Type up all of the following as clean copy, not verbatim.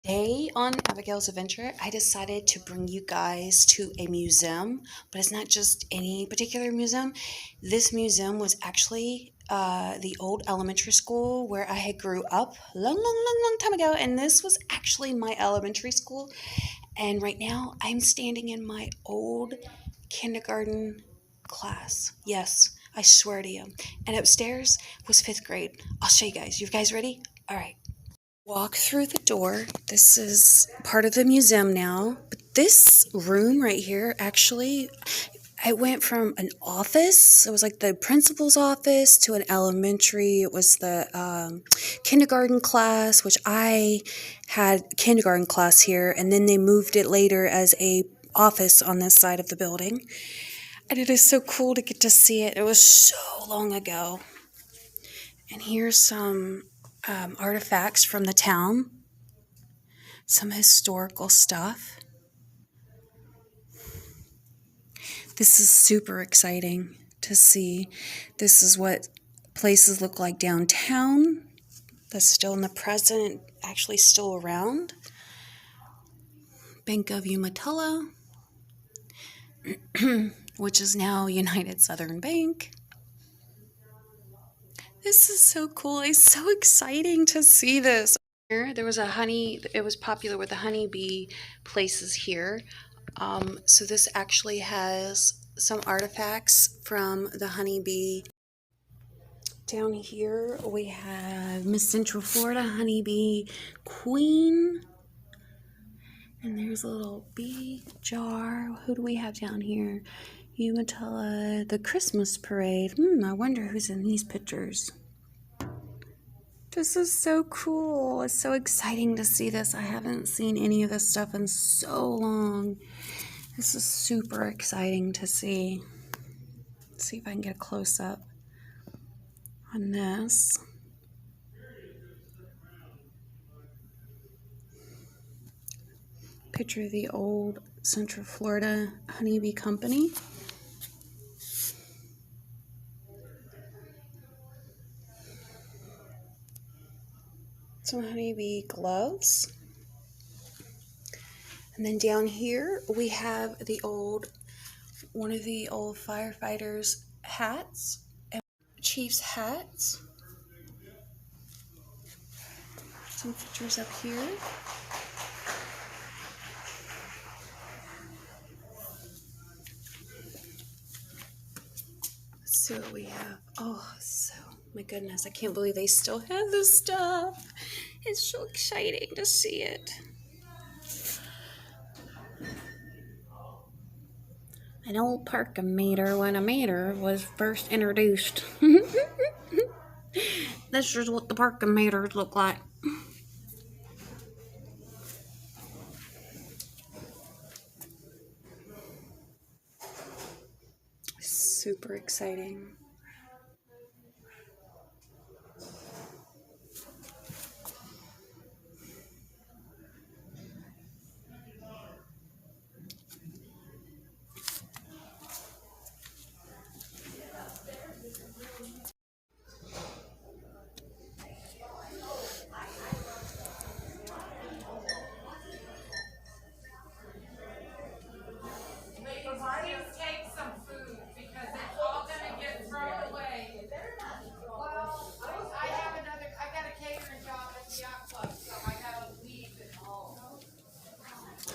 Today on Abigail's Adventure, I decided to bring you guys to a museum, but it's not just any particular museum. This museum was actually the old elementary school where I had grew up long time ago, and this was actually my elementary school. And right now, I'm standing in my old kindergarten class. Yes, I swear to you. And upstairs was fifth grade. I'll show you guys. You guys ready? All right. Walk through the door. This is part of the museum now. But this room right here, actually, I went from an office. It was like the principal's office to an elementary. It was the kindergarten class, which I had kindergarten class here. And then they moved it later as a office on this side of the building. And it is so cool to get to see it. It was so long ago. And here's some artifacts from the town. Some historical stuff. This is super exciting to see. This is what places look like downtown. That's still in the present, actually still around. Bank of Umatilla, which is now United Southern Bank. This is so cool. It's so exciting to see this. There was it was popular with the honeybee places here. So this actually has some artifacts from the honeybee. Down here we have Miss Central Florida honeybee queen. And there's a little bee jar. Who do we have down here? Umatilla, the Christmas parade. I wonder who's in these pictures. This is so cool. It's so exciting to see this. I haven't seen any of this stuff in so long. This is super exciting to see. Let's see if I can get a close-up on this. Picture of the old Central Florida honeybee company. Some honeybee gloves. And then down here we have one of the old firefighters' hats, and chief's hats. Some pictures up here. Let's see what we have. Oh, my goodness, I can't believe they still have this stuff. It's so exciting to see it. An old percolator when a meter was first introduced. This is what the percolators look like. Super exciting.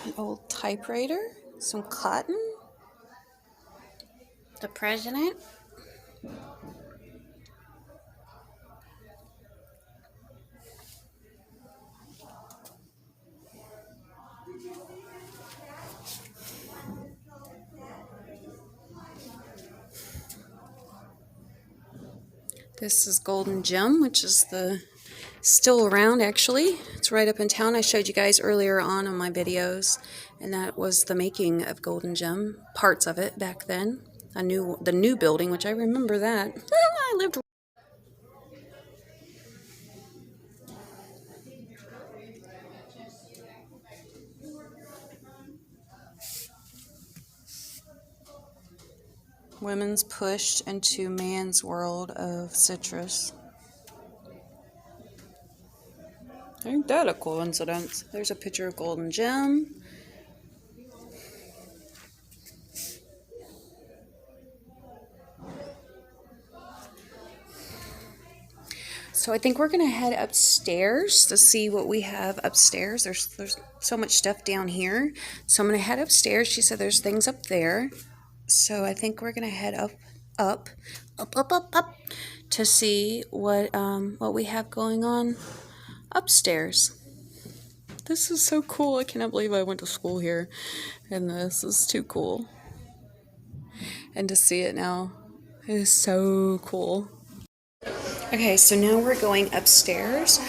An old typewriter, some cotton, the president. This is Golden Gem, which is still around actually. It's right up in town. I showed you guys earlier on my videos, and that was the making of Golden Gem, parts of it back then. The new building, which I remember that. I lived. Women's pushed into man's world of citrus. Ain't that a coincidence? There's a picture of Golden Gem. So I think we're gonna head upstairs to see what we have upstairs. There's so much stuff down here. So I'm gonna head upstairs. She said there's things up there. So I think we're gonna head up, up to see what we have going on upstairs. This is so cool. I cannot believe I went to school here, and this is too cool. And to see it now is so cool. Okay, so now we're going upstairs.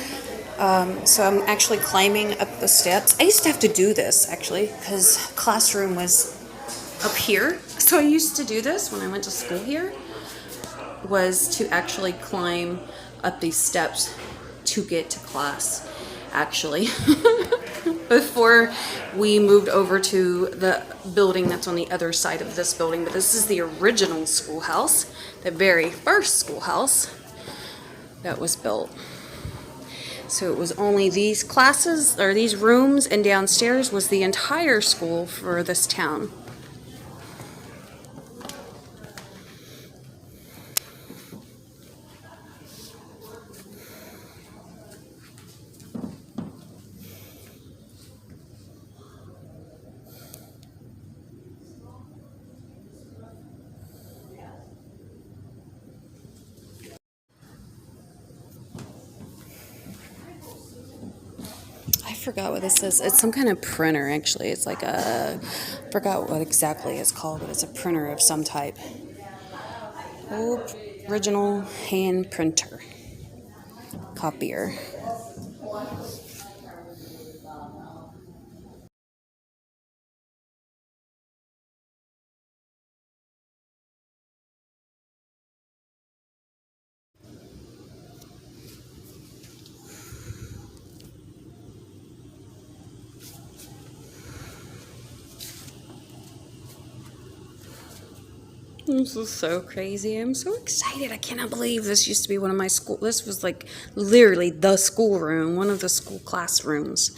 So I'm actually climbing up the steps. I used to have to do this actually because classroom was up here. So I used to do this when I went to school here, was to actually climb up these steps to get to class, actually. Before we moved over to the building that's on the other side of this building. But this is the original schoolhouse, the very first schoolhouse that was built. So it was only these classes, or these rooms, and downstairs was the entire school for this town. I forgot what this is. It's some kind of printer, actually. It's like a, I forgot what exactly it's called, but it's a printer of some type. Old original hand printer. Copier. This is so crazy. I'm so excited. I cannot believe this used to be one of my school. This was like literally the schoolroom, one of the school classrooms.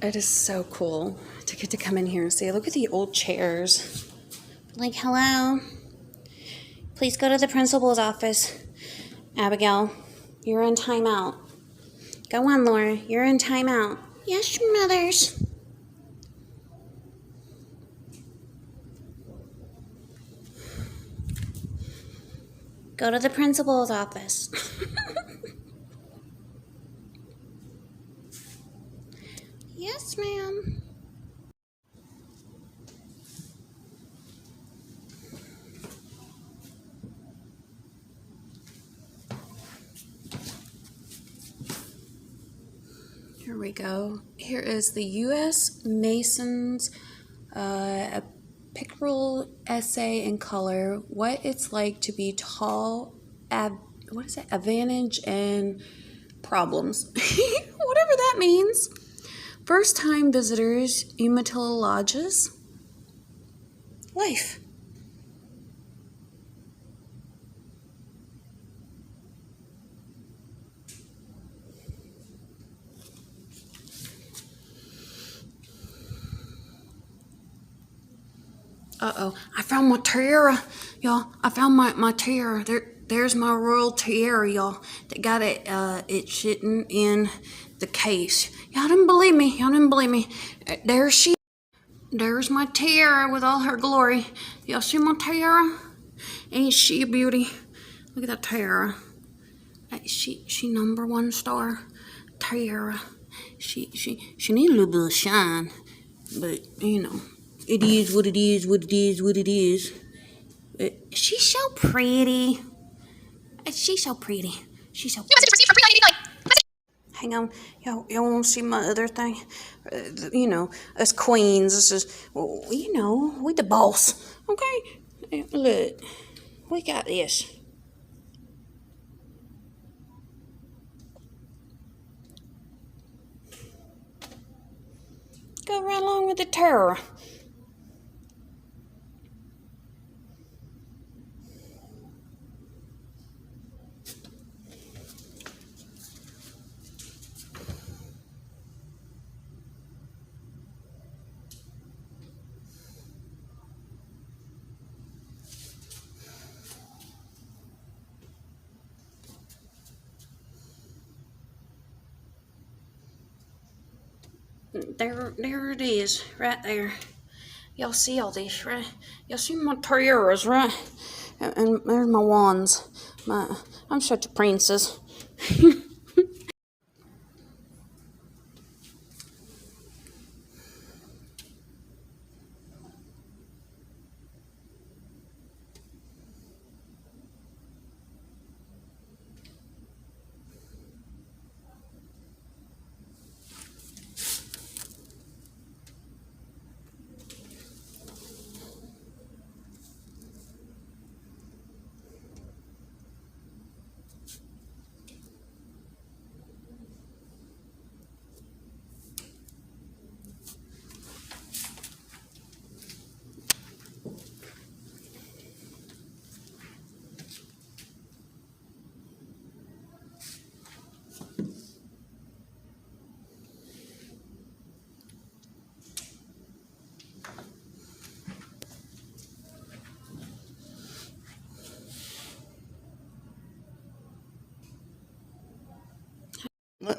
It is so cool to get to come in here and see. Look at the old chairs. Like, hello. Please go to the principal's office. Abigail, you're in timeout. Go on, Laura. You're in timeout. Yes, mothers. Go to the principal's office. Yes, ma'am. Here we go. Here is the U.S. Masons, a pictorial essay in color, what it's like to be tall, what is it? Advantage and problems. Whatever that means. First time visitors, umatilla lodges. Life. Uh-oh, I found my tiara, y'all. I found my tiara. There's my royal tiara, y'all. That got it sitting in the case. Y'all didn't believe me. Y'all didn't believe me. There she. There's my tiara with all her glory. Y'all see my tiara? Ain't she a beauty? Look at that tiara. She #1 star. Tiara. She need a little bit of shine, but you know. It is what it is, what it is, what it is. She's so pretty. She's so pretty. She's so pretty. Hang on. Y'all want to see my other thing? You know, us queens, this is, you know, we the boss. Okay? Look, we got this. Go right along with the terror. There it is, right there. Y'all see all these, right? Y'all see my tiaras, right? And there's my wands. I'm such a princess.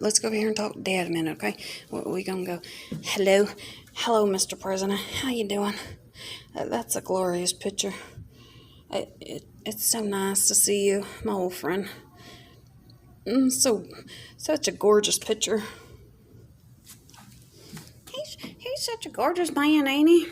Let's go over here and talk to Dad a minute, okay? We gonna go. Hello, Mr. President. How you doing? That's a glorious picture. It's so nice to see you, my old friend. Such a gorgeous picture. He's such a gorgeous man, ain't he?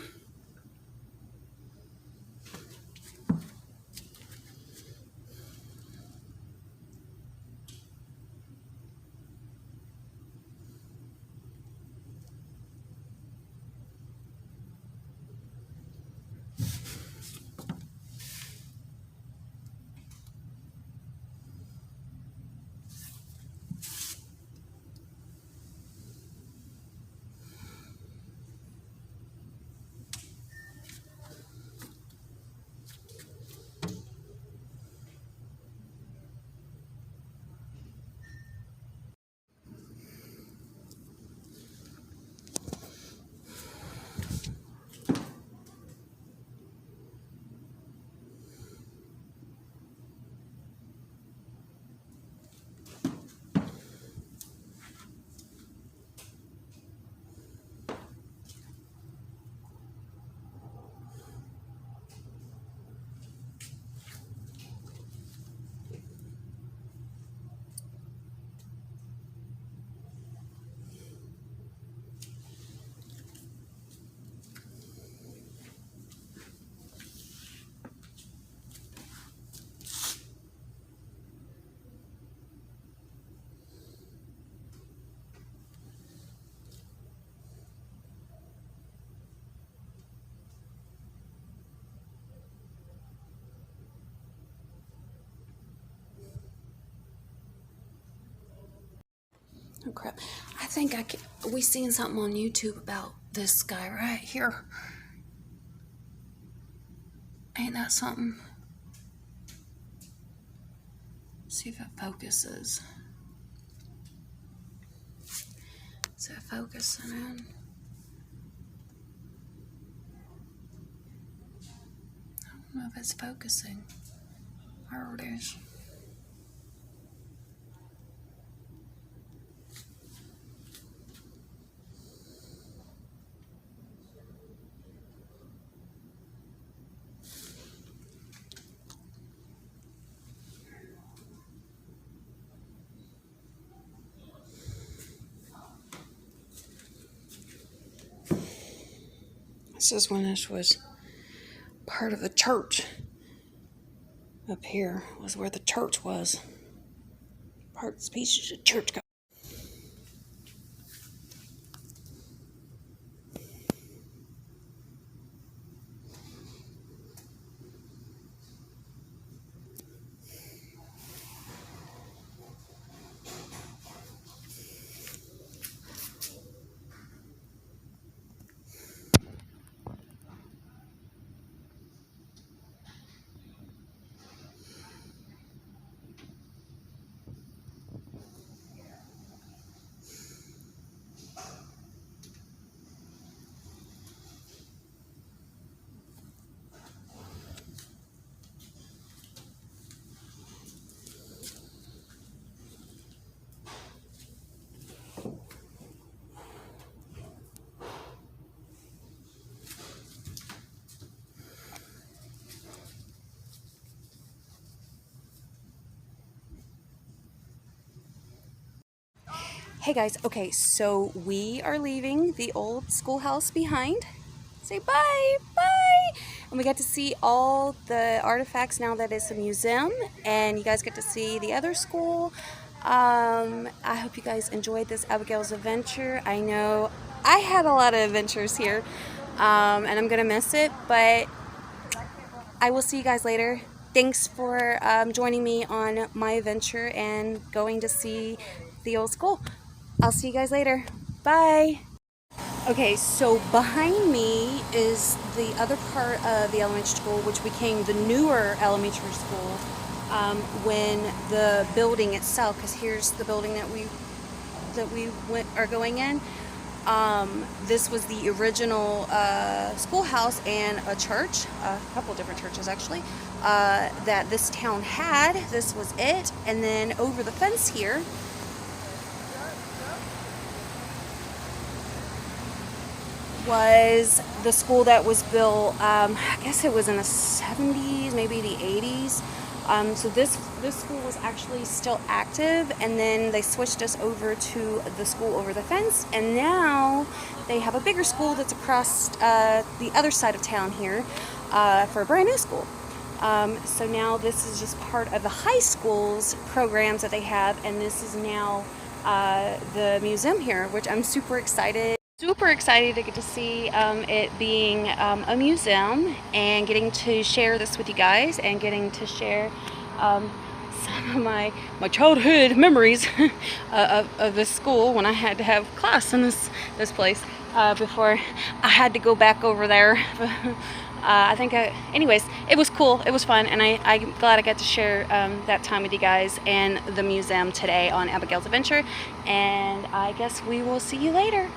Oh crap! I think we seen something on YouTube about this guy right here. Ain't that something? See if it focuses. Is it focusing in? I don't know if it's focusing. There it is. This is when this was part of the church. Up here was where the church was. Parts, pieces of church. Hey guys, okay, so we are leaving the old schoolhouse behind. Say bye, bye! And we got to see all the artifacts now that it's a museum, and you guys get to see the other school. I hope you guys enjoyed this Abigail's adventure. I know I had a lot of adventures here, and I'm gonna miss it, but I will see you guys later. Thanks for joining me on my adventure and going to see the old school. I'll see you guys later. Bye. Okay, so behind me is the other part of the elementary school, which became the newer elementary school when the building itself, because here's the building that we are going in. This was the original schoolhouse and a church, a couple different churches actually, that this town had. This was it, and then over the fence here was the school that was built, I guess it was in the 70s, maybe the 80s. So this school was actually still active, and then they switched us over to the school over the fence, and now they have a bigger school that's across the other side of town here for a brand new school. So now this is just part of the high school's programs that they have, and this is now the museum here, which I'm super excited. Super excited to get to see it being a museum and getting to share this with you guys and getting to share some of my childhood memories of this school when I had to have class in this place before I had to go back over there. Anyways, it was cool, it was fun, and I'm glad I got to share that time with you guys and the museum today on Abigail's Adventure, and I guess we will see you later.